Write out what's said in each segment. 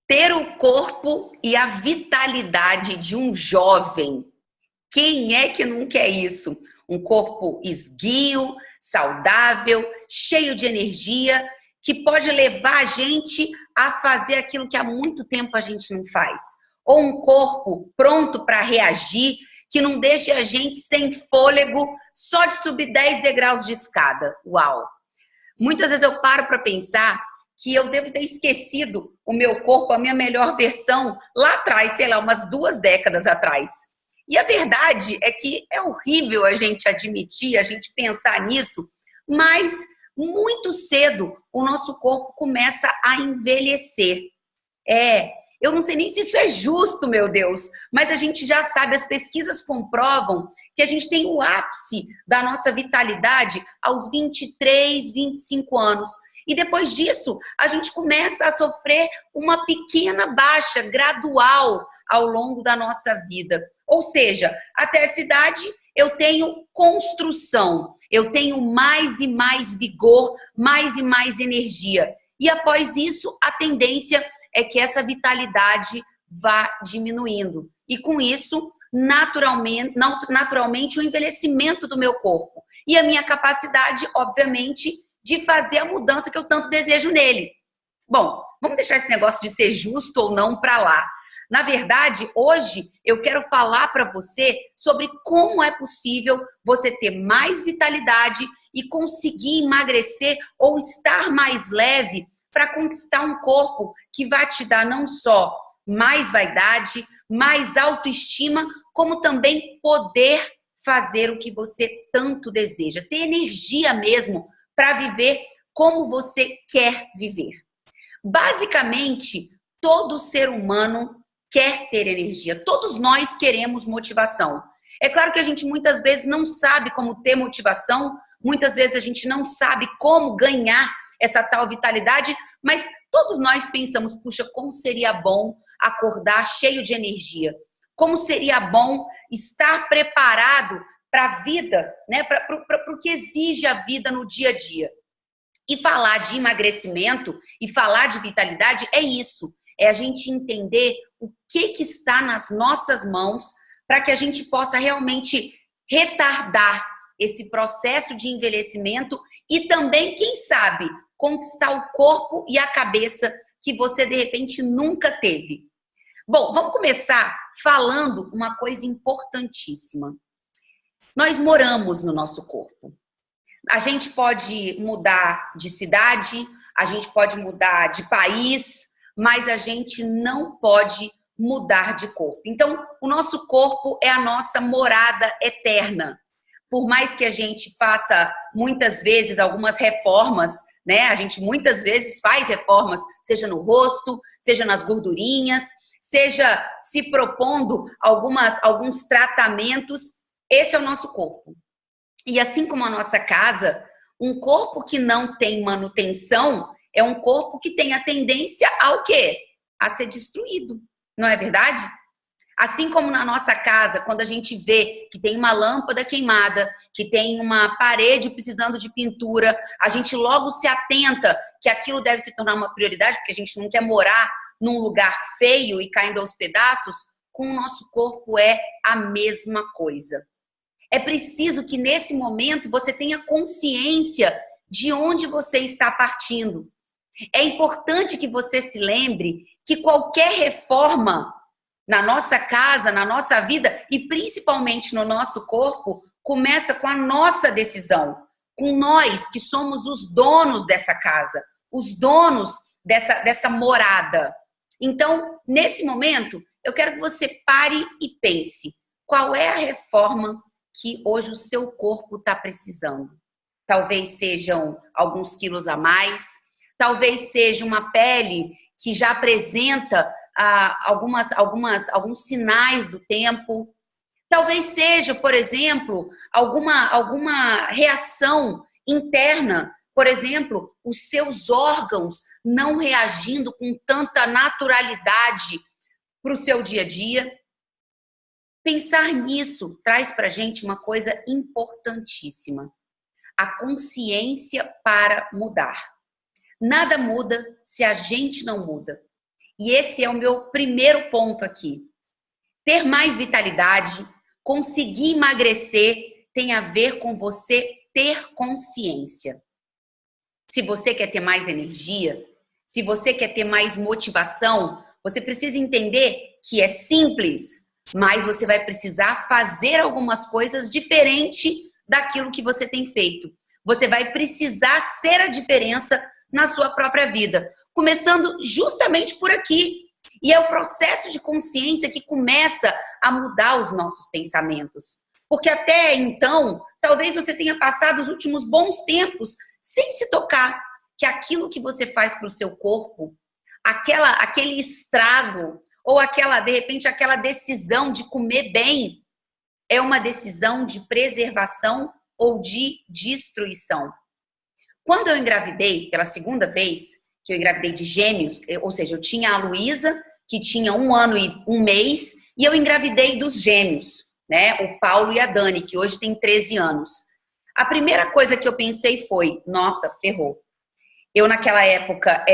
Ter o corpo e a vitalidade de um jovem. Quem é que não quer isso? Um corpo esguio, saudável, cheio de energia, que pode levar a gente a fazer aquilo que há muito tempo a gente não faz. Ou um corpo pronto para reagir, que não deixe a gente sem fôlego só de subir 10 degraus de escada. Uau! Muitas vezes eu paro para pensar que eu devo ter esquecido o meu corpo, a minha melhor versão, lá atrás, sei lá, umas 2 décadas atrás. E a verdade é que é horrível a gente admitir, a gente pensar nisso, mas muito cedo o nosso corpo começa a envelhecer. Eu não sei nem se isso é justo, meu Deus, mas a gente já sabe, as pesquisas comprovam que a gente tem o ápice da nossa vitalidade aos 23, 25 anos. E depois disso, a gente começa a sofrer uma pequena baixa gradual ao longo da nossa vida. Ou seja, até essa idade eu tenho construção, eu tenho mais e mais vigor, mais e mais energia. E após isso, a tendência é que essa vitalidade vá diminuindo. E com isso, naturalmente o envelhecimento do meu corpo. E a minha capacidade, obviamente, de fazer a mudança que eu tanto desejo nele. Bom, vamos deixar esse negócio de ser justo ou não para lá. Na verdade, hoje eu quero falar para você sobre como é possível você ter mais vitalidade e conseguir emagrecer ou estar mais leve para conquistar um corpo que vai te dar não só mais vaidade, mais autoestima, como também poder fazer o que você tanto deseja, ter energia mesmo para viver como você quer viver. Basicamente, todo ser humano quer ter energia. Todos nós queremos motivação. É claro que a gente muitas vezes não sabe como ter motivação, muitas vezes a gente não sabe como ganhar essa tal vitalidade, mas todos nós pensamos, puxa, como seria bom acordar cheio de energia? Como seria bom estar preparado para a vida, né? Para o que exige a vida no dia a dia. E falar de emagrecimento e falar de vitalidade é isso. É a gente entender o que está nas nossas mãos para que a gente possa realmente retardar esse processo de envelhecimento e também, quem sabe, conquistar o corpo e a cabeça que você, de repente, nunca teve. Bom, vamos começar falando uma coisa importantíssima. Nós moramos no nosso corpo. A gente pode mudar de cidade, a gente pode mudar de país, mas a gente não pode mudar de corpo. Então, o nosso corpo é a nossa morada eterna. Por mais que a gente faça muitas vezes algumas reformas, né? A gente muitas vezes faz reformas, seja no rosto, seja nas gordurinhas, seja se propondo alguns tratamentos. Esse é o nosso corpo. E assim como a nossa casa, um corpo que não tem manutenção é um corpo que tem a tendência ao quê? A ser destruído, não é verdade? Assim como na nossa casa, quando a gente vê que tem uma lâmpada queimada, que tem uma parede precisando de pintura, a gente logo se atenta que aquilo deve se tornar uma prioridade, porque a gente não quer morar num lugar feio e caindo aos pedaços. Com o nosso corpo é a mesma coisa. É preciso que nesse momento você tenha consciência de onde você está partindo. É importante que você se lembre que qualquer reforma na nossa casa, na nossa vida e principalmente no nosso corpo, começa com a nossa decisão, com nós que somos os donos dessa casa, os donos dessa morada. Então, nesse momento, eu quero que você pare e pense, qual é a reforma que hoje o seu corpo está precisando? Talvez sejam alguns quilos a mais, talvez seja uma pele que já apresenta alguns sinais do tempo. Talvez seja, por exemplo, alguma reação interna. Por exemplo, os seus órgãos não reagindo com tanta naturalidade para o seu dia a dia. Pensar nisso traz para a gente uma coisa importantíssima. A consciência para mudar. Nada muda se a gente não muda. E esse é o meu primeiro ponto aqui. Ter mais vitalidade, conseguir emagrecer, tem a ver com você ter consciência. Se você quer ter mais energia, se você quer ter mais motivação, você precisa entender que é simples, mas você vai precisar fazer algumas coisas diferente daquilo que você tem feito. Você vai precisar ser a diferença na sua própria vida, começando justamente por aqui. E é o processo de consciência que começa a mudar os nossos pensamentos. Porque até então, talvez você tenha passado os últimos bons tempos sem se tocar que aquilo que você faz para o seu corpo, aquele estrago, ou de repente, aquela decisão de comer bem, é uma decisão de preservação ou de destruição. Quando eu engravidei pela segunda vez, que eu engravidei de gêmeos, ou seja, eu tinha a Luísa, que tinha 1 ano e 1 mês, e eu engravidei dos gêmeos, né? O Paulo e a Dani, que hoje tem 13 anos. A primeira coisa que eu pensei foi, nossa, ferrou. Eu naquela época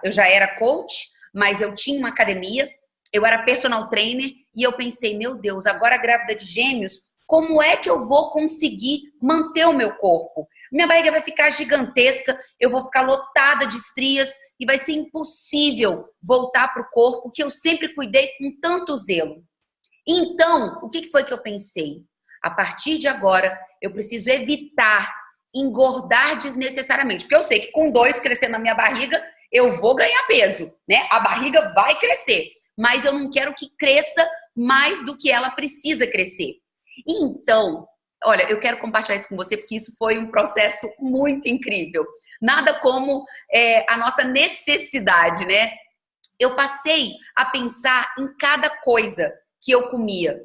eu já era coach, mas eu tinha uma academia, eu era personal trainer, e eu pensei, meu Deus, agora grávida de gêmeos, como é que eu vou conseguir manter o meu corpo? Minha barriga vai ficar gigantesca, eu vou ficar lotada de estrias e vai ser impossível voltar para o corpo que eu sempre cuidei com tanto zelo. Então, o que foi que eu pensei? A partir de agora, eu preciso evitar engordar desnecessariamente. Porque eu sei que com 2 crescendo na minha barriga, eu vou ganhar peso, né? A barriga vai crescer, mas eu não quero que cresça mais do que ela precisa crescer. Então, olha, eu quero compartilhar isso com você porque isso foi um processo muito incrível. Nada como a nossa necessidade, né? Eu passei a pensar em cada coisa que eu comia.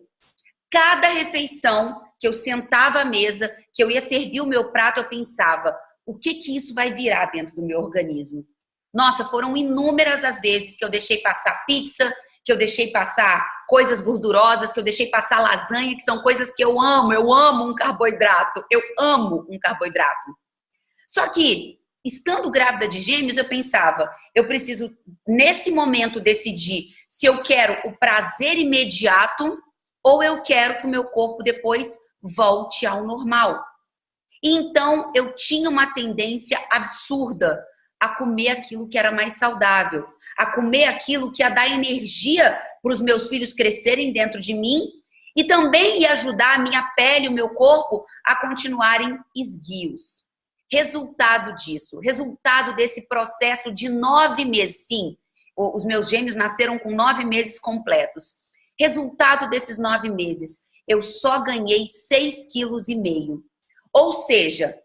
Cada refeição que eu sentava à mesa, que eu ia servir o meu prato, eu pensava, o que isso vai virar dentro do meu organismo? Nossa, foram inúmeras as vezes que eu deixei passar pizza, que eu deixei passar coisas gordurosas, que eu deixei passar lasanha, que são coisas que eu amo um carboidrato, eu amo um carboidrato. Só que, estando grávida de gêmeos, eu pensava, eu preciso, nesse momento, decidir se eu quero o prazer imediato ou eu quero que o meu corpo depois volte ao normal. E então, eu tinha uma tendência absurda a comer aquilo que era mais saudável, a comer aquilo que ia dar energia para os meus filhos crescerem dentro de mim e também ia ajudar a minha pele e o meu corpo a continuarem esguios. Resultado disso, resultado desse processo de 9 meses, sim, os meus gêmeos nasceram com 9 meses completos. Resultado desses 9 meses, eu só ganhei 6,5 quilos. Ou seja,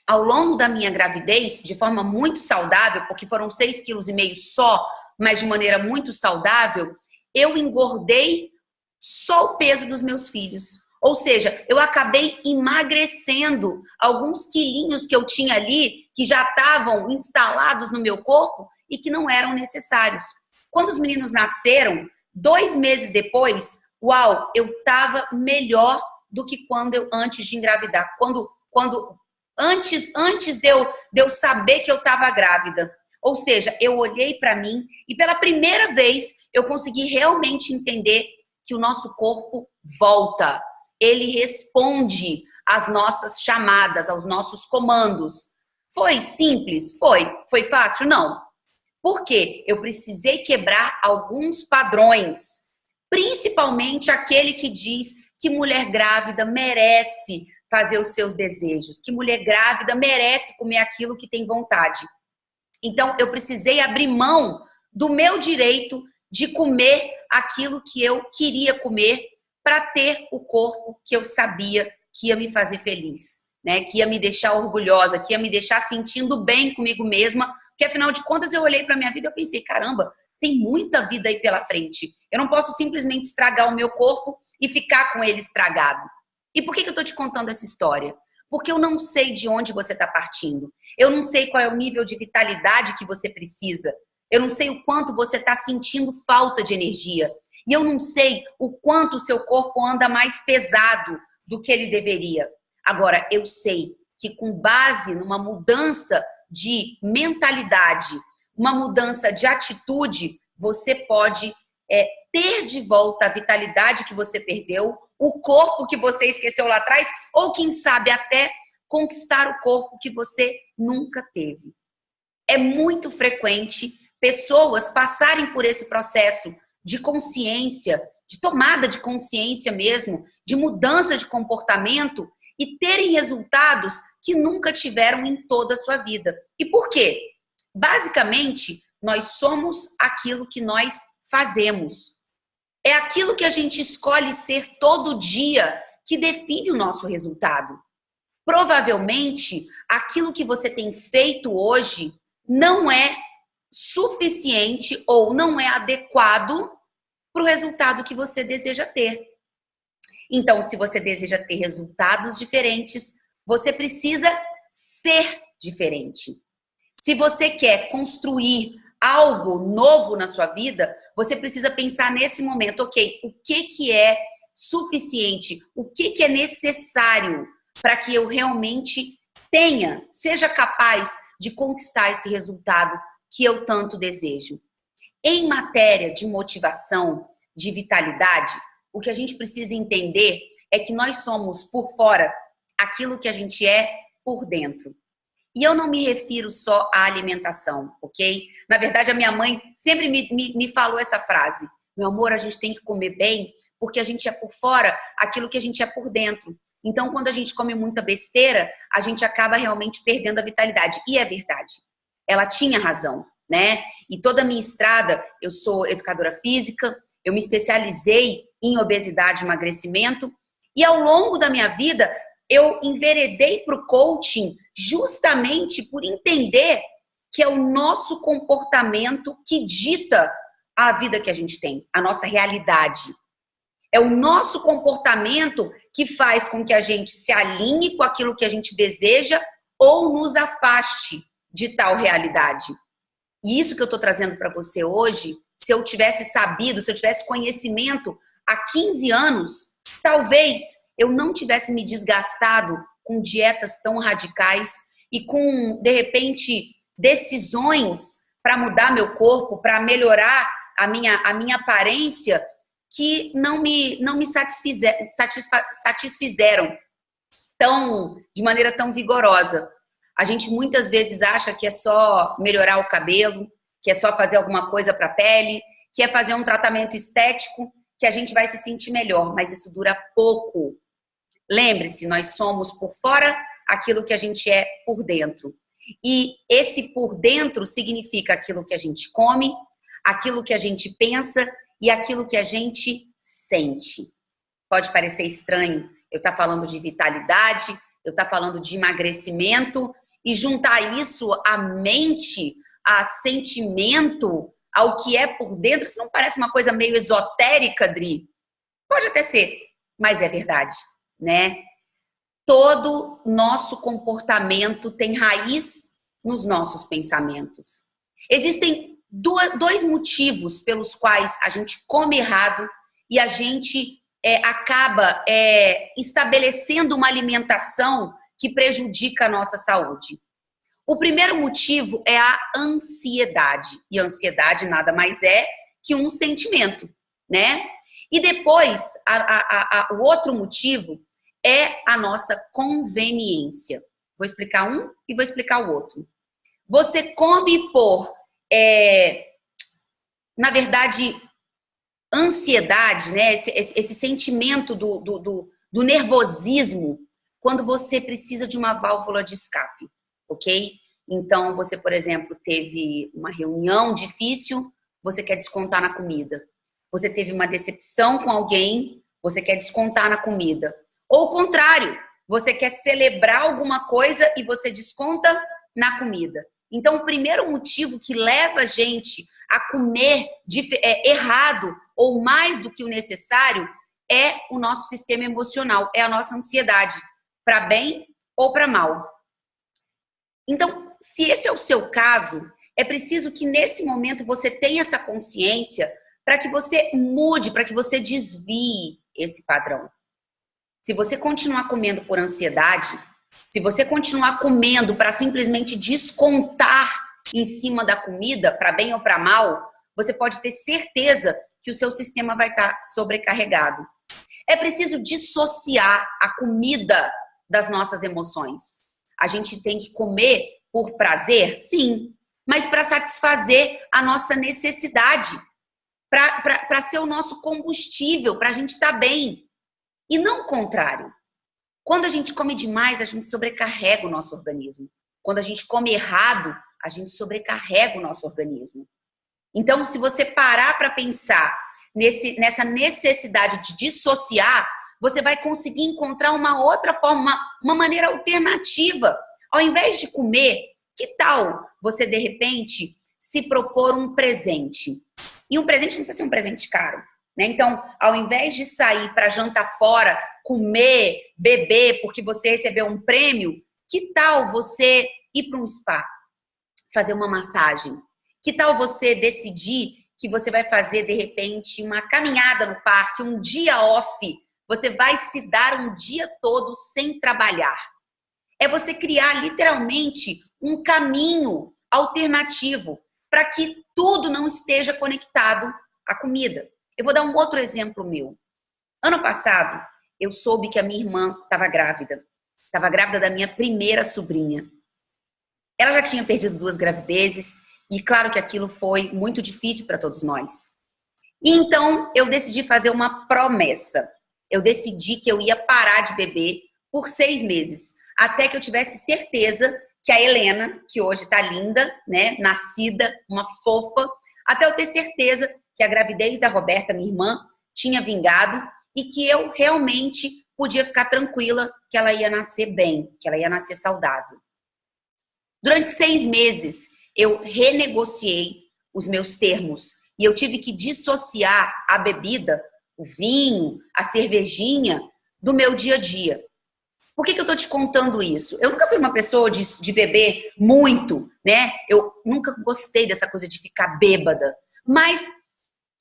ao longo da minha gravidez, de forma muito saudável, porque foram 6,5 quilos só, mas de maneira muito saudável, eu engordei só o peso dos meus filhos. Ou seja, eu acabei emagrecendo alguns quilinhos que eu tinha ali, que já estavam instalados no meu corpo e que não eram necessários. Quando os meninos nasceram, 2 meses depois, uau, eu estava melhor do que antes de engravidar. Antes de eu saber que eu estava grávida. Ou seja, eu olhei para mim e pela primeira vez eu consegui realmente entender que o nosso corpo volta. Ele responde às nossas chamadas, aos nossos comandos. Foi simples? Foi. Foi fácil? Não. Por quê? Eu precisei quebrar alguns padrões. Principalmente aquele que diz que mulher grávida merece fazer os seus desejos, que mulher grávida merece comer aquilo que tem vontade. Então, eu precisei abrir mão do meu direito de comer aquilo que eu queria comer para ter o corpo que eu sabia que ia me fazer feliz, né? Que ia me deixar orgulhosa, que ia me deixar sentindo bem comigo mesma, porque afinal de contas eu olhei para minha vida e eu pensei, caramba, tem muita vida aí pela frente. Eu não posso simplesmente estragar o meu corpo e ficar com ele estragado. E por que eu estou te contando essa história? Porque eu não sei de onde você está partindo. Eu não sei qual é o nível de vitalidade que você precisa. Eu não sei o quanto você está sentindo falta de energia. E eu não sei o quanto o seu corpo anda mais pesado do que ele deveria. Agora, eu sei que com base numa mudança de mentalidade, uma mudança de atitude, você pode ter de volta a vitalidade que você perdeu, o corpo que você esqueceu lá atrás, ou quem sabe até conquistar o corpo que você nunca teve. É muito frequente pessoas passarem por esse processo de consciência, de tomada de consciência mesmo, de mudança de comportamento e terem resultados que nunca tiveram em toda a sua vida. E por quê? Basicamente, nós somos aquilo que nós fazemos. É aquilo que a gente escolhe ser todo dia que define o nosso resultado. Provavelmente, aquilo que você tem feito hoje não é suficiente ou não é adequado para o resultado que você deseja ter. Então, se você deseja ter resultados diferentes, você precisa ser diferente. Se você quer construir algo novo na sua vida, você precisa pensar nesse momento, ok, o que é suficiente, o que é necessário para que eu realmente seja capaz de conquistar esse resultado que eu tanto desejo. Em matéria de motivação, de vitalidade, o que a gente precisa entender é que nós somos por fora aquilo que a gente é por dentro. E eu não me refiro só à alimentação, ok? Na verdade, a minha mãe sempre me falou essa frase. Meu amor, a gente tem que comer bem porque a gente é por fora aquilo que a gente é por dentro. Então, quando a gente come muita besteira, a gente acaba realmente perdendo a vitalidade. E é verdade. Ela tinha razão, né? E toda a minha estrada, eu sou educadora física, eu me especializei em obesidade e emagrecimento. E ao longo da minha vida, eu enveredei para o coaching justamente por entender que é o nosso comportamento que dita a vida que a gente tem, a nossa realidade. É o nosso comportamento que faz com que a gente se alinhe com aquilo que a gente deseja ou nos afaste de tal realidade. E isso que eu estou trazendo para você hoje, se eu tivesse sabido, se eu tivesse conhecimento há 15 anos, talvez eu não tivesse me desgastado com dietas tão radicais e com, de repente, decisões para mudar meu corpo, para melhorar a minha aparência, que não me satisfizeram de maneira tão vigorosa. A gente muitas vezes acha que é só melhorar o cabelo, que é só fazer alguma coisa para a pele, que é fazer um tratamento estético, que a gente vai se sentir melhor, mas isso dura pouco. Lembre-se, nós somos por fora aquilo que a gente é por dentro. E esse por dentro significa aquilo que a gente come, aquilo que a gente pensa e aquilo que a gente sente. Pode parecer estranho eu estar falando de vitalidade, eu estar falando de emagrecimento e juntar isso à mente, a sentimento, ao que é por dentro. Isso não parece uma coisa meio esotérica, Dri? Pode até ser, mas é verdade, né? Todo nosso comportamento tem raiz nos nossos pensamentos. Existem dois motivos pelos quais a gente come errado e a gente acaba estabelecendo uma alimentação que prejudica a nossa saúde. O primeiro motivo é a ansiedade. E a ansiedade nada mais é que um sentimento, né? E depois, o outro motivo é a nossa conveniência. Vou explicar um e vou explicar o outro. Você come por, na verdade, ansiedade, né? Esse sentimento do nervosismo quando você precisa de uma válvula de escape, ok? Então, você, por exemplo, teve uma reunião difícil, você quer descontar na comida. Você teve uma decepção com alguém, você quer descontar na comida. Ou o contrário, você quer celebrar alguma coisa e você desconta na comida. Então, o primeiro motivo que leva a gente a comer errado ou mais do que o necessário é o nosso sistema emocional, é a nossa ansiedade, para bem ou para mal. Então, se esse é o seu caso, é preciso que nesse momento você tenha essa consciência para que você mude, para que você desvie esse padrão. Se você continuar comendo por ansiedade, se você continuar comendo para simplesmente descontar em cima da comida, para bem ou para mal, você pode ter certeza que o seu sistema vai estar sobrecarregado. É preciso dissociar a comida das nossas emoções. A gente tem que comer por prazer? Sim, mas para satisfazer a nossa necessidade, para ser o nosso combustível, para a gente estar bem. E não o contrário. Quando a gente come demais, a gente sobrecarrega o nosso organismo. Quando a gente come errado, a gente sobrecarrega o nosso organismo. Então, se você parar para pensar nessa necessidade de dissociar, você vai conseguir encontrar uma outra forma, uma maneira alternativa. Ao invés de comer, que tal você, de repente, se propor um presente? E um presente não precisa ser um presente caro, né? Então, ao invés de sair para jantar fora, comer, beber, porque você recebeu um prêmio, que tal você ir para um spa, fazer uma massagem? Que tal você decidir que você vai fazer, de repente, uma caminhada no parque, um dia off? Você vai se dar um dia todo sem trabalhar. É você criar, literalmente, um caminho alternativo para que tudo não esteja conectado à comida. Eu vou dar um outro exemplo meu. Ano passado, eu soube que a minha irmã estava grávida. Estava grávida da minha primeira sobrinha. Ela já tinha perdido 2 gravidezes e claro que aquilo foi muito difícil para todos nós. E então eu decidi fazer uma promessa. Eu decidi que eu ia parar de beber por 6 meses, até que eu tivesse certeza que a Helena, que hoje está linda, né, nascida, uma fofa, até eu ter certeza que a gravidez da Roberta, minha irmã, tinha vingado e que eu realmente podia ficar tranquila que ela ia nascer bem, que ela ia nascer saudável. Durante 6 meses, eu renegociei os meus termos e eu tive que dissociar a bebida, o vinho, a cervejinha, do meu dia a dia. Por que eu tô te contando isso? Eu nunca fui uma pessoa de beber muito, né? Eu nunca gostei dessa coisa de ficar bêbada. Mas,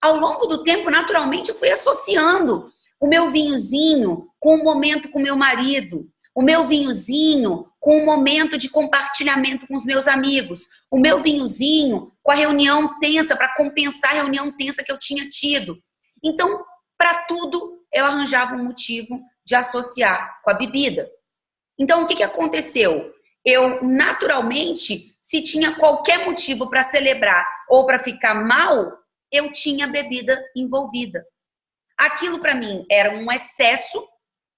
ao longo do tempo, naturalmente, eu fui associando o meu vinhozinho com o momento com meu marido, o meu vinhozinho com o momento de compartilhamento com os meus amigos, o meu vinhozinho com a reunião tensa, para compensar a reunião tensa que eu tinha tido. Então, para tudo, eu arranjava um motivo de associar com a bebida. Então, o que aconteceu? Eu, naturalmente, se tinha qualquer motivo para celebrar ou para ficar mal, eu tinha bebida envolvida. Aquilo, para mim, era um excesso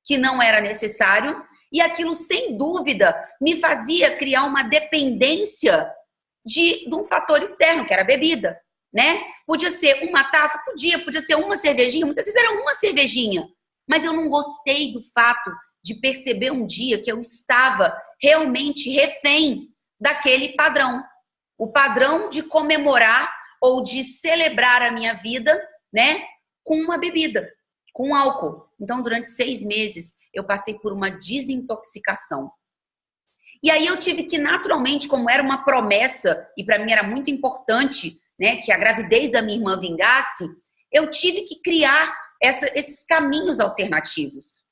que não era necessário e aquilo, sem dúvida, me fazia criar uma dependência de um fator externo, que era a bebida, né? Podia ser uma taça? Podia ser uma cervejinha, muitas vezes era uma cervejinha. Mas eu não gostei do fato de perceber um dia que eu estava realmente refém daquele padrão. O padrão de comemorar ou de celebrar a minha vida, né, com uma bebida, com álcool. Então, durante 6 meses, eu passei por uma desintoxicação. E aí eu tive que, naturalmente, como era uma promessa, e para mim era muito importante, né, que a gravidez da minha irmã vingasse, eu tive que criar esses caminhos alternativos.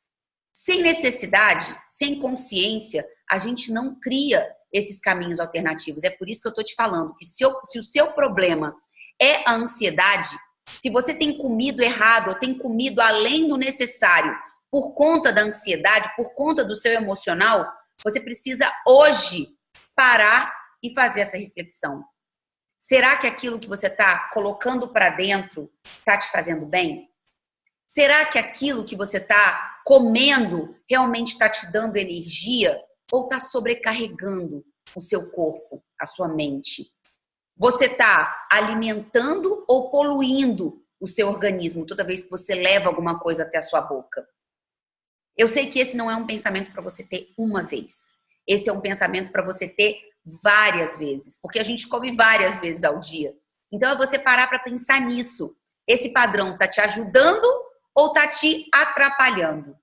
Sem necessidade, sem consciência, a gente não cria esses caminhos alternativos. É por isso que eu estou te falando que se o seu problema é a ansiedade, se você tem comido errado ou tem comido além do necessário por conta da ansiedade, por conta do seu emocional, você precisa hoje parar e fazer essa reflexão. Será que aquilo que você está colocando para dentro está te fazendo bem? Será que aquilo que você está comendo realmente está te dando energia ou está sobrecarregando o seu corpo, a sua mente? Você está alimentando ou poluindo o seu organismo toda vez que você leva alguma coisa até a sua boca? Eu sei que esse não é um pensamento para você ter uma vez. Esse é um pensamento para você ter várias vezes, porque a gente come várias vezes ao dia. Então é você parar para pensar nisso. Esse padrão está te ajudando ou está te atrapalhando?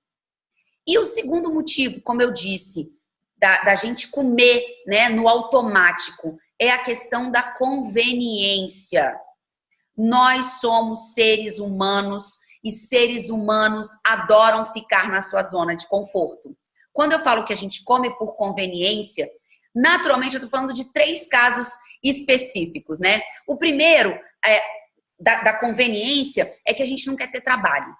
E o segundo motivo, como eu disse, da gente comer, né, no automático, é a questão da conveniência. Nós somos seres humanos e seres humanos adoram ficar na sua zona de conforto. Quando eu falo que a gente come por conveniência, naturalmente eu estou falando de 3 casos específicos, né? O primeiro, da conveniência é que a gente não quer ter trabalho.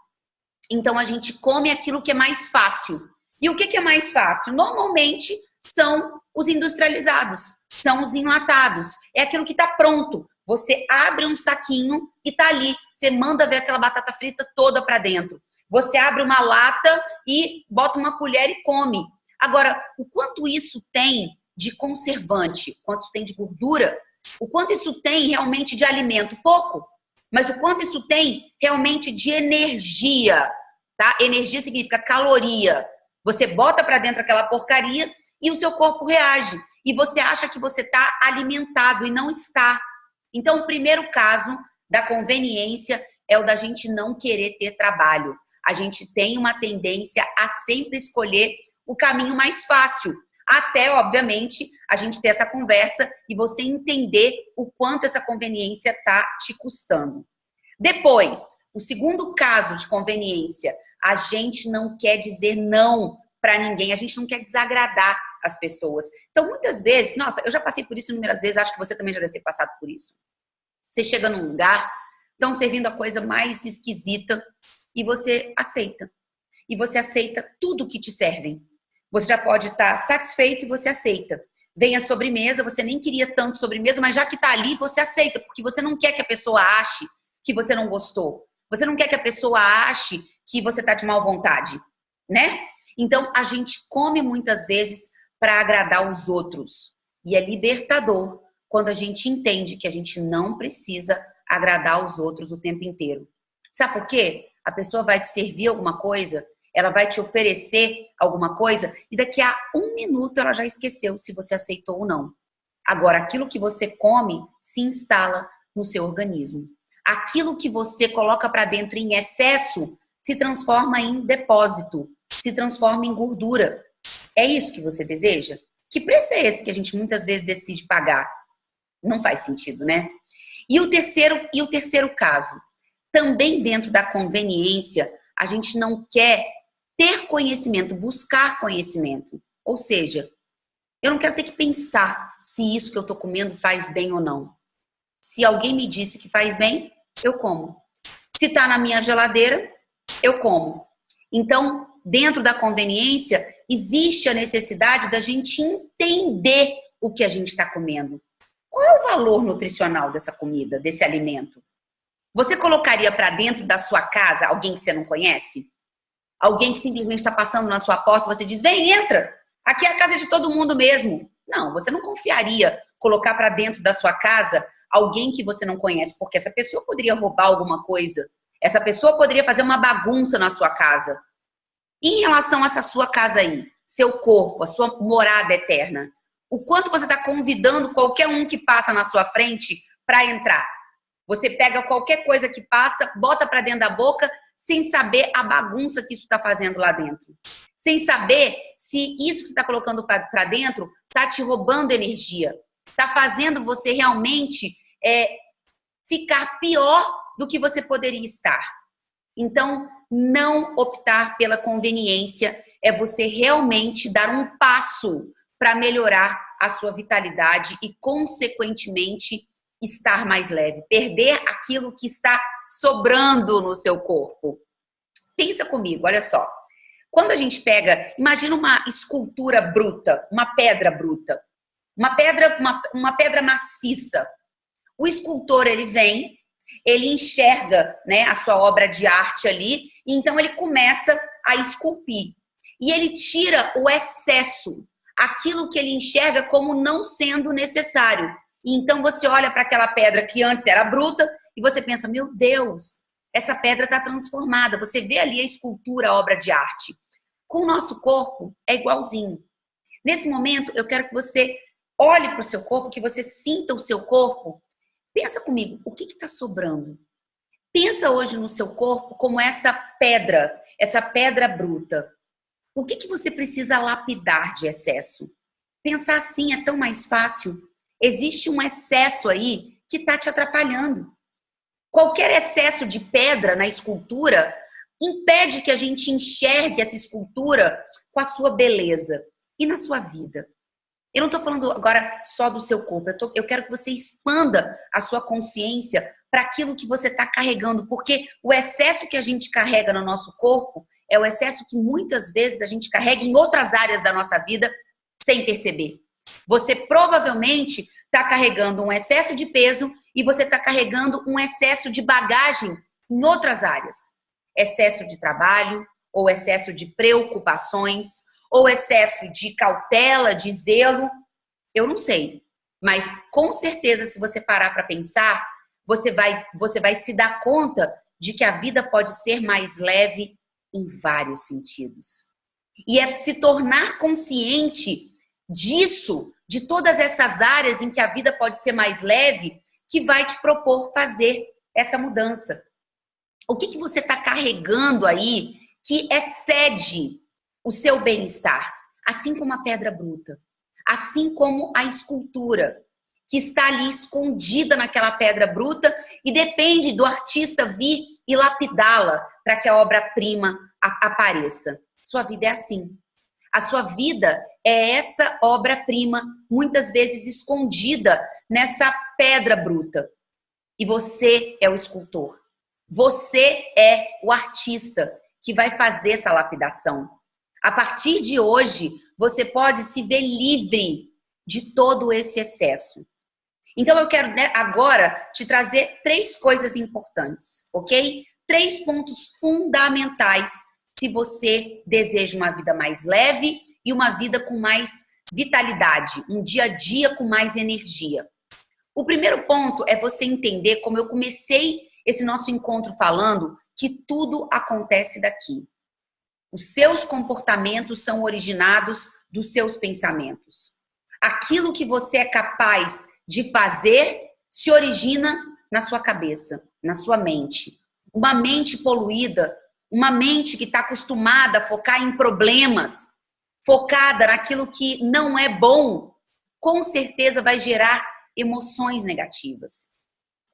Então, a gente come aquilo que é mais fácil. E o que é mais fácil? Normalmente, são os industrializados, são os enlatados. É aquilo que está pronto. Você abre um saquinho e está ali. Você manda ver aquela batata frita toda para dentro. Você abre uma lata e bota uma colher e come. Agora, o quanto isso tem de conservante, o quanto isso tem de gordura, o quanto isso tem realmente de alimento? Pouco. Mas o quanto isso tem realmente de energia, tá? Energia significa caloria. Você bota para dentro aquela porcaria e o seu corpo reage. E você acha que você está alimentado e não está. Então, o primeiro caso da conveniência é o da gente não querer ter trabalho. A gente tem uma tendência a sempre escolher o caminho mais fácil. Até, obviamente, a gente ter essa conversa e você entender o quanto essa conveniência está te custando. Depois, o segundo caso de conveniência, a gente não quer dizer não para ninguém, a gente não quer desagradar as pessoas. Então, muitas vezes, nossa, eu já passei por isso inúmeras vezes, acho que você também já deve ter passado por isso. Você chega num lugar, estão servindo a coisa mais esquisita e você aceita. E você aceita tudo que te servem. Você já pode estar satisfeito e você aceita. Vem a sobremesa, você nem queria tanto sobremesa, mas já que está ali, você aceita, porque você não quer que a pessoa ache que você não gostou. Você não quer que a pessoa ache que você está de má vontade, né? Então, a gente come muitas vezes para agradar os outros. E é libertador quando a gente entende que a gente não precisa agradar os outros o tempo inteiro. Sabe por quê? A pessoa vai te servir alguma coisa, ela vai te oferecer alguma coisa e daqui a 1 minuto ela já esqueceu se você aceitou ou não. Agora, aquilo que você come se instala no seu organismo. Aquilo que você coloca para dentro em excesso se transforma em depósito, se transforma em gordura. É isso que você deseja? Que preço é esse que a gente muitas vezes decide pagar? Não faz sentido, né? E o terceiro caso, também dentro da conveniência, a gente não quer ter conhecimento, buscar conhecimento. Ou seja, eu não quero ter que pensar se isso que eu estou comendo faz bem ou não. Se alguém me disse que faz bem, eu como. Se está na minha geladeira, eu como. Então, dentro da conveniência, existe a necessidade da gente entender o que a gente está comendo. Qual é o valor nutricional dessa comida, desse alimento? Você colocaria para dentro da sua casa alguém que você não conhece? Alguém que simplesmente está passando na sua porta, você diz, vem, entra, aqui é a casa de todo mundo mesmo. Não, você não confiaria colocar para dentro da sua casa alguém que você não conhece, porque essa pessoa poderia roubar alguma coisa, essa pessoa poderia fazer uma bagunça na sua casa. E em relação a essa sua casa aí, seu corpo, a sua morada eterna, o quanto você está convidando qualquer um que passa na sua frente para entrar? Você pega qualquer coisa que passa, bota para dentro da boca, sem saber a bagunça que isso está fazendo lá dentro. Sem saber se isso que você está colocando para dentro está te roubando energia. Está fazendo você realmente ficar pior do que você poderia estar. Então, não optar pela conveniência é você realmente dar um passo para melhorar a sua vitalidade e, consequentemente, estar mais leve, perder aquilo que está sobrando no seu corpo. Pensa comigo, olha só. Quando a gente pega, imagina uma escultura bruta, uma pedra bruta, uma pedra maciça. O escultor, ele vem, ele enxerga, né, a sua obra de arte ali, e então ele começa a esculpir. E ele tira o excesso, aquilo que ele enxerga como não sendo necessário. Então você olha para aquela pedra que antes era bruta e você pensa, meu Deus, essa pedra está transformada. Você vê ali a escultura, a obra de arte. Com o nosso corpo é igualzinho. Nesse momento eu quero que você olhe para o seu corpo, que você sinta o seu corpo. Pensa comigo, o que está sobrando? Pensa hoje no seu corpo como essa pedra bruta. O que você precisa lapidar de excesso? Pensar assim é tão mais fácil. Existe um excesso aí que está te atrapalhando. Qualquer excesso de pedra na escultura impede que a gente enxergue essa escultura com a sua beleza e na sua vida. Eu não estou falando agora só do seu corpo, eu quero que você expanda a sua consciência para aquilo que você está carregando, porque o excesso que a gente carrega no nosso corpo é o excesso que muitas vezes a gente carrega em outras áreas da nossa vida sem perceber. Você provavelmente está carregando um excesso de peso e você está carregando um excesso de bagagem em outras áreas. Excesso de trabalho, ou excesso de preocupações, ou excesso de cautela, de zelo. Eu não sei, mas com certeza se você parar para pensar, você vai se dar conta de que a vida pode ser mais leve em vários sentidos. E é se tornar consciente disso, de todas essas áreas em que a vida pode ser mais leve, que vai te propor fazer essa mudança. O que você está carregando aí que excede o seu bem-estar? Assim como a pedra bruta, assim como a escultura, que está ali escondida naquela pedra bruta e depende do artista vir e lapidá-la para que a obra-prima apareça. Sua vida é assim. A sua vida é essa obra-prima, muitas vezes escondida nessa pedra bruta. E você é o escultor. Você é o artista que vai fazer essa lapidação. A partir de hoje, você pode se ver livre de todo esse excesso. Então, eu quero agora te trazer 3 coisas importantes, ok? 3 pontos fundamentais se você deseja uma vida mais leve e uma vida com mais vitalidade, um dia a dia com mais energia. O primeiro ponto é você entender, como eu comecei esse nosso encontro falando, que tudo acontece daqui. Os seus comportamentos são originados dos seus pensamentos. Aquilo que você é capaz de fazer se origina na sua cabeça, na sua mente. Uma mente poluída, uma mente que está acostumada a focar em problemas, focada naquilo que não é bom, com certeza vai gerar emoções negativas.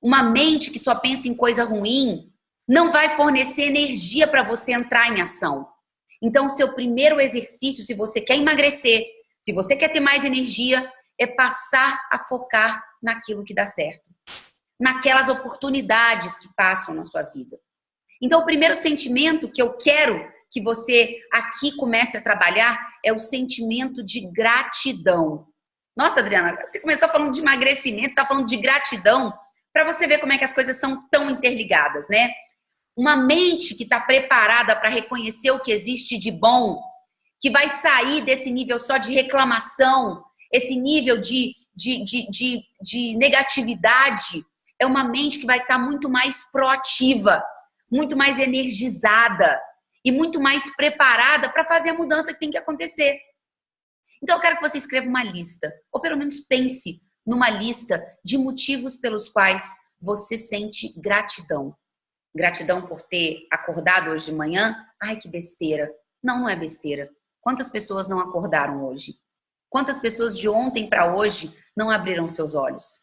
Uma mente que só pensa em coisa ruim não vai fornecer energia para você entrar em ação. Então, o seu primeiro exercício, se você quer emagrecer, se você quer ter mais energia, é passar a focar naquilo que dá certo, naquelas oportunidades que passam na sua vida. Então, o primeiro sentimento que eu quero que você aqui comece a trabalhar é o sentimento de gratidão. Nossa, Adriana, você começou falando de emagrecimento, está falando de gratidão, para você ver como é que as coisas são tão interligadas, né? Uma mente que está preparada para reconhecer o que existe de bom, que vai sair desse nível só de reclamação, esse nível de negatividade, é uma mente que vai estar muito mais proativa, muito mais energizada e muito mais preparada para fazer a mudança que tem que acontecer. Então eu quero que você escreva uma lista, ou pelo menos pense numa lista de motivos pelos quais você sente gratidão. Gratidão por ter acordado hoje de manhã? Ai, que besteira. Não, não é besteira. Quantas pessoas não acordaram hoje? Quantas pessoas de ontem para hoje não abriram seus olhos?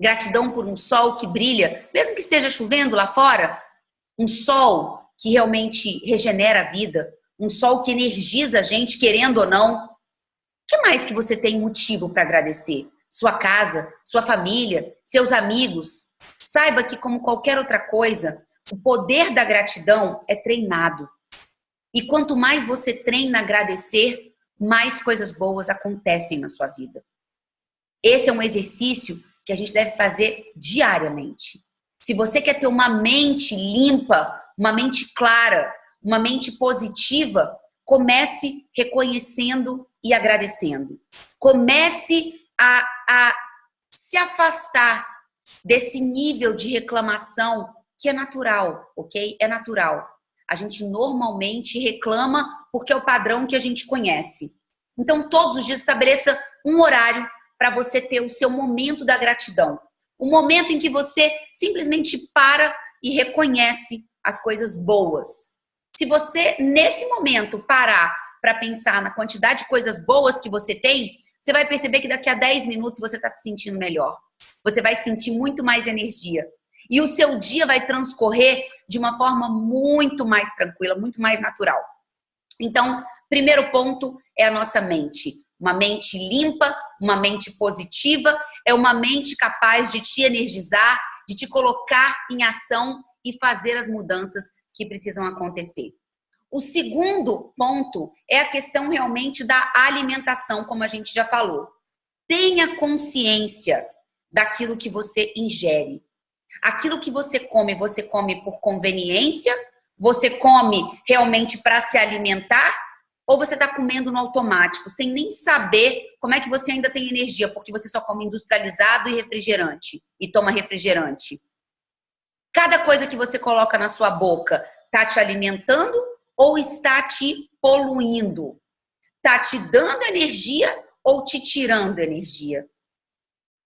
Gratidão por um sol que brilha, mesmo que esteja chovendo lá fora, um sol que realmente regenera a vida, um sol que energiza a gente, querendo ou não. O que mais que você tem motivo para agradecer? Sua casa, sua família, seus amigos. Saiba que, como qualquer outra coisa, o poder da gratidão é treinado. E quanto mais você treina agradecer, mais coisas boas acontecem na sua vida. Esse é um exercício que a gente deve fazer diariamente. Se você quer ter uma mente limpa, uma mente clara, uma mente positiva, comece reconhecendo e agradecendo. Comece a se afastar desse nível de reclamação que é natural, ok? É natural. A gente normalmente reclama porque é o padrão que a gente conhece. Então, todos os dias estabeleça um horário para você ter o seu momento da gratidão. O momento em que você simplesmente para e reconhece as coisas boas. Se você, nesse momento, parar para pensar na quantidade de coisas boas que você tem, você vai perceber que daqui a 10 minutos você está se sentindo melhor. Você vai sentir muito mais energia. E o seu dia vai transcorrer de uma forma muito mais tranquila, muito mais natural. Então, primeiro ponto é a nossa mente. Uma mente limpa, uma mente positiva, é uma mente capaz de te energizar de te colocar em ação e fazer as mudanças que precisam acontecer. O segundo ponto é a questão realmente da alimentação, como a gente já falou. Tenha consciência daquilo que você ingere. Aquilo que você come por conveniência? Você come realmente para se alimentar? Ou você está comendo no automático, sem nem saber como é que você ainda tem energia, porque você só come industrializado e refrigerante, e toma refrigerante? Cada coisa que você coloca na sua boca está te alimentando ou está te poluindo? Está te dando energia ou te tirando energia?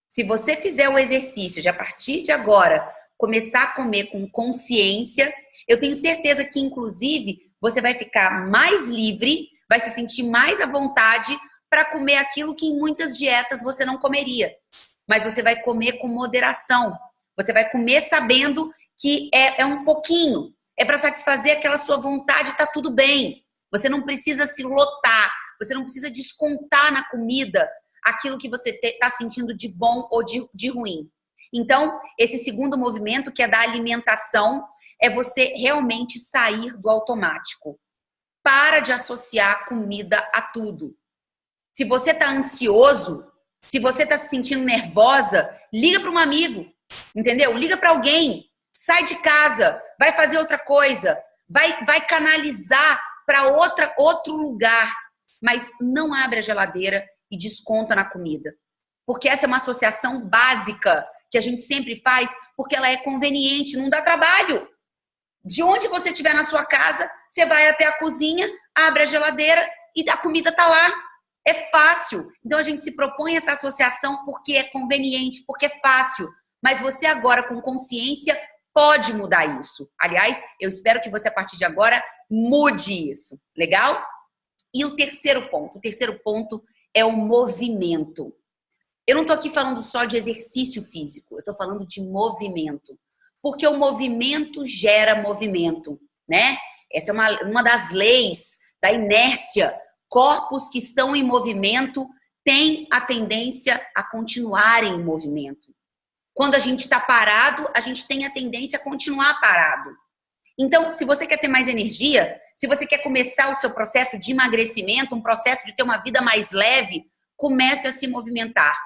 Se você fizer o exercício de, a partir de agora, começar a comer com consciência, eu tenho certeza que, inclusive, você vai ficar mais livre, vai se sentir mais à vontade para comer aquilo que em muitas dietas você não comeria. Mas você vai comer com moderação. Você vai comer sabendo que é um pouquinho. É para satisfazer aquela sua vontade, tá tudo bem. Você não precisa se lotar. Você não precisa descontar na comida aquilo que você está sentindo de bom ou de ruim. Então, esse segundo movimento, que é da alimentação, é você realmente sair do automático. Para de associar comida a tudo. Se você está ansioso, se você está se sentindo nervosa, liga para um amigo, entendeu? Liga para alguém, sai de casa, vai fazer outra coisa, vai canalizar para outro lugar, mas não abre a geladeira e desconta na comida. Porque essa é uma associação básica que a gente sempre faz, porque ela é conveniente, não dá trabalho. De onde você estiver na sua casa, você vai até a cozinha, abre a geladeira e a comida está lá. É fácil. Então a gente se propõe essa associação porque é conveniente, porque é fácil. Mas você agora, com consciência, pode mudar isso. Aliás, eu espero que você, a partir de agora, mude isso. Legal? E o terceiro ponto é o movimento. Eu não estou aqui falando só de exercício físico, eu estou falando de movimento. Porque o movimento gera movimento, né? Essa é uma das leis da inércia. Corpos que estão em movimento têm a tendência a continuarem em movimento. Quando a gente está parado, a gente tem a tendência a continuar parado. Então, se você quer ter mais energia, se você quer começar o seu processo de emagrecimento, um processo de ter uma vida mais leve, comece a se movimentar.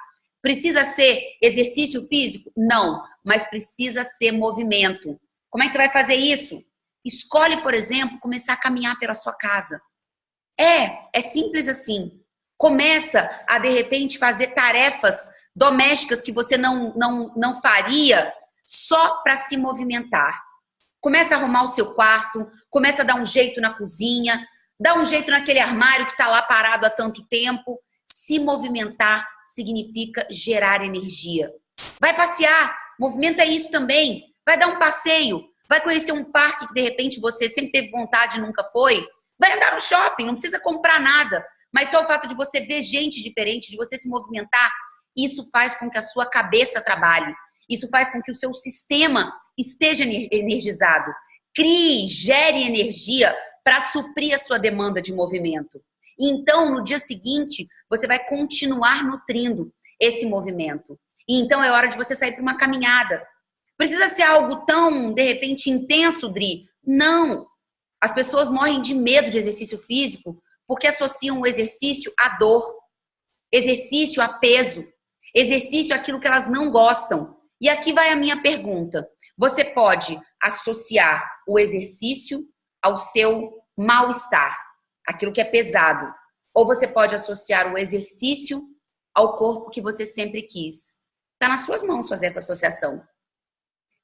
Precisa ser exercício físico? Não, mas precisa ser movimento. Como é que você vai fazer isso? Escolhe, por exemplo, começar a caminhar pela sua casa. É simples assim. Começa a, de repente, fazer tarefas domésticas que você não faria só para se movimentar. Começa a arrumar o seu quarto, começa a dar um jeito na cozinha, dá um jeito naquele armário que está lá parado há tanto tempo. Se movimentar significa gerar energia. Vai passear, movimento é isso também. Vai dar um passeio, vai conhecer um parque que de repente você sempre teve vontade e nunca foi. Vai andar no shopping, não precisa comprar nada. Mas só o fato de você ver gente diferente, de você se movimentar, isso faz com que a sua cabeça trabalhe. Isso faz com que o seu sistema esteja energizado. Crie, gere energia para suprir a sua demanda de movimento. Então, no dia seguinte, você vai continuar nutrindo esse movimento. E então é hora de você sair para uma caminhada. Precisa ser algo tão, de repente, intenso, Dri? Não. As pessoas morrem de medo de exercício físico porque associam o exercício à dor, exercício a peso, exercício àquilo que elas não gostam. E aqui vai a minha pergunta. Você pode associar o exercício ao seu mal-estar, aquilo que é pesado. Ou você pode associar o exercício ao corpo que você sempre quis. Está nas suas mãos fazer essa associação.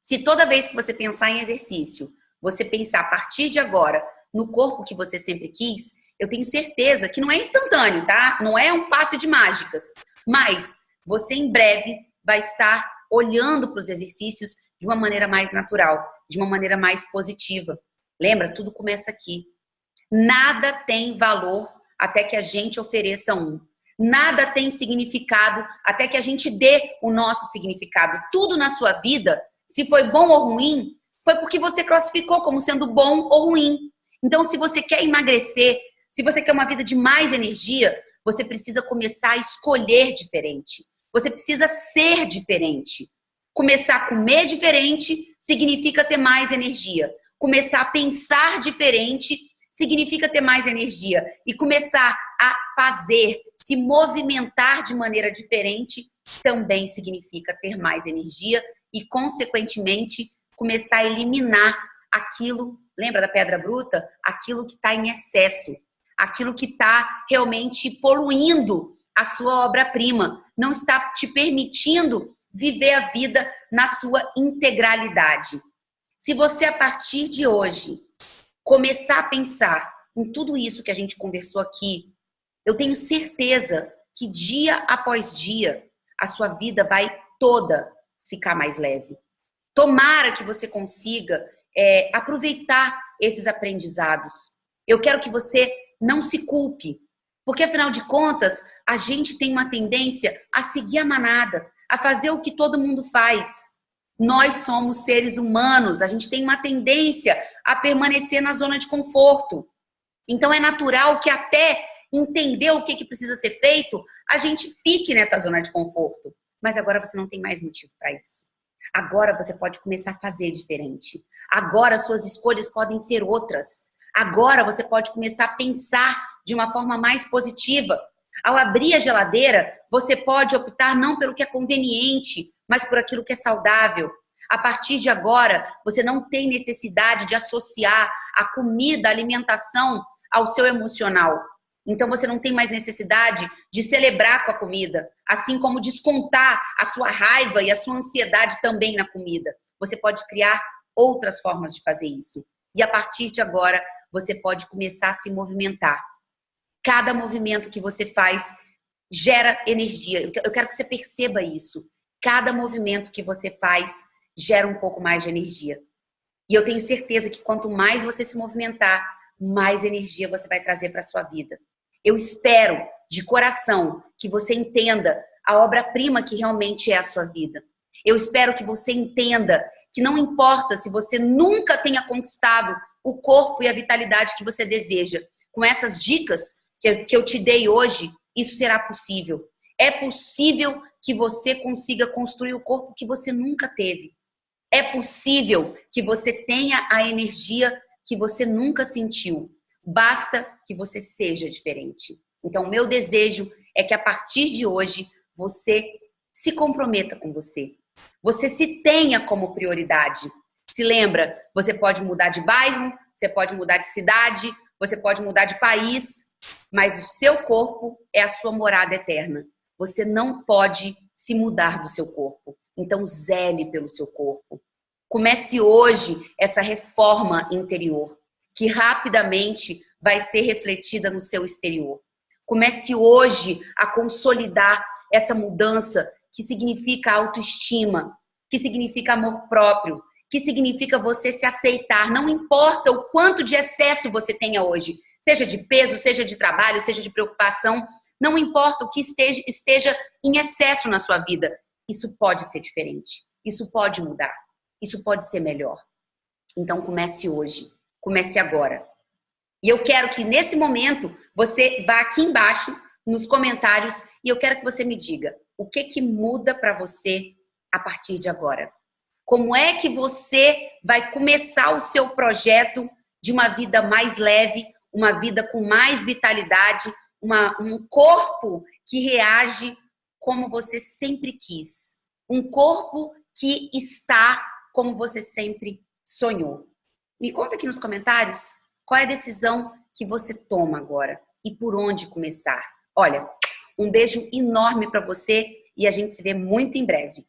Se toda vez que você pensar em exercício, você pensar a partir de agora no corpo que você sempre quis, eu tenho certeza que não é instantâneo, tá? Não é um passe de mágicas. Mas você em breve vai estar olhando para os exercícios de uma maneira mais natural, de uma maneira mais positiva. Lembra? Tudo começa aqui. Nada tem valor até que a gente ofereça um. Nada tem significado até que a gente dê o nosso significado. Tudo na sua vida, se foi bom ou ruim, foi porque você classificou como sendo bom ou ruim. Então, se você quer emagrecer, se você quer uma vida de mais energia, você precisa começar a escolher diferente. Você precisa ser diferente. Começar a comer diferente significa ter mais energia. Começar a pensar diferente significa ter mais energia. E começar a fazer, se movimentar de maneira diferente também significa ter mais energia e, consequentemente, começar a eliminar aquilo, lembra da pedra bruta? Aquilo que está em excesso, aquilo que está realmente poluindo a sua obra-prima, não está te permitindo viver a vida na sua integralidade. Se você, a partir de hoje, começar a pensar em tudo isso que a gente conversou aqui, eu tenho certeza que dia após dia a sua vida vai toda ficar mais leve. Tomara que você consiga aproveitar esses aprendizados. Eu quero que você não se culpe, porque afinal de contas, a gente tem uma tendência a seguir a manada, a fazer o que todo mundo faz. Nós somos seres humanos, a gente tem uma tendência a permanecer na zona de conforto. Então é natural que até entender o que precisa ser feito, a gente fique nessa zona de conforto. Mas agora você não tem mais motivo para isso. Agora você pode começar a fazer diferente. Agora suas escolhas podem ser outras. Agora você pode começar a pensar de uma forma mais positiva. Ao abrir a geladeira, você pode optar não pelo que é conveniente, mas por aquilo que é saudável. A partir de agora, você não tem necessidade de associar a comida, a alimentação ao seu emocional. Então você não tem mais necessidade de celebrar com a comida, assim como descontar a sua raiva e a sua ansiedade também na comida. Você pode criar outras formas de fazer isso. E a partir de agora, você pode começar a se movimentar. Cada movimento que você faz gera energia. Eu quero que você perceba isso. Cada movimento que você faz gera um pouco mais de energia. E eu tenho certeza que quanto mais você se movimentar, mais energia você vai trazer para a sua vida. Eu espero, de coração, que você entenda a obra-prima que realmente é a sua vida. Eu espero que você entenda que não importa se você nunca tenha conquistado o corpo e a vitalidade que você deseja. Com essas dicas que eu te dei hoje, isso será possível. É possível que você consiga construir o corpo que você nunca teve. É possível que você tenha a energia que você nunca sentiu. Basta que você seja diferente. Então, o meu desejo é que a partir de hoje você se comprometa com você. Você se tenha como prioridade. Se lembra, você pode mudar de bairro, você pode mudar de cidade, você pode mudar de país, mas o seu corpo é a sua morada eterna. Você não pode se mudar do seu corpo. Então, zele pelo seu corpo. Comece hoje essa reforma interior, que rapidamente vai ser refletida no seu exterior. Comece hoje a consolidar essa mudança que significa autoestima, que significa amor próprio, que significa você se aceitar. Não importa o quanto de excesso você tenha hoje, seja de peso, seja de trabalho, seja de preocupação, não importa o que esteja em excesso na sua vida. Isso pode ser diferente, isso pode mudar, isso pode ser melhor. Então comece hoje, comece agora. E eu quero que nesse momento você vá aqui embaixo nos comentários e eu quero que você me diga o que muda para você a partir de agora. Como é que você vai começar o seu projeto de uma vida mais leve, uma vida com mais vitalidade, um corpo que reage como você sempre quis. Um corpo que está como você sempre sonhou. Me conta aqui nos comentários qual é a decisão que você toma agora e por onde começar. Olha, um beijo enorme para você e a gente se vê muito em breve.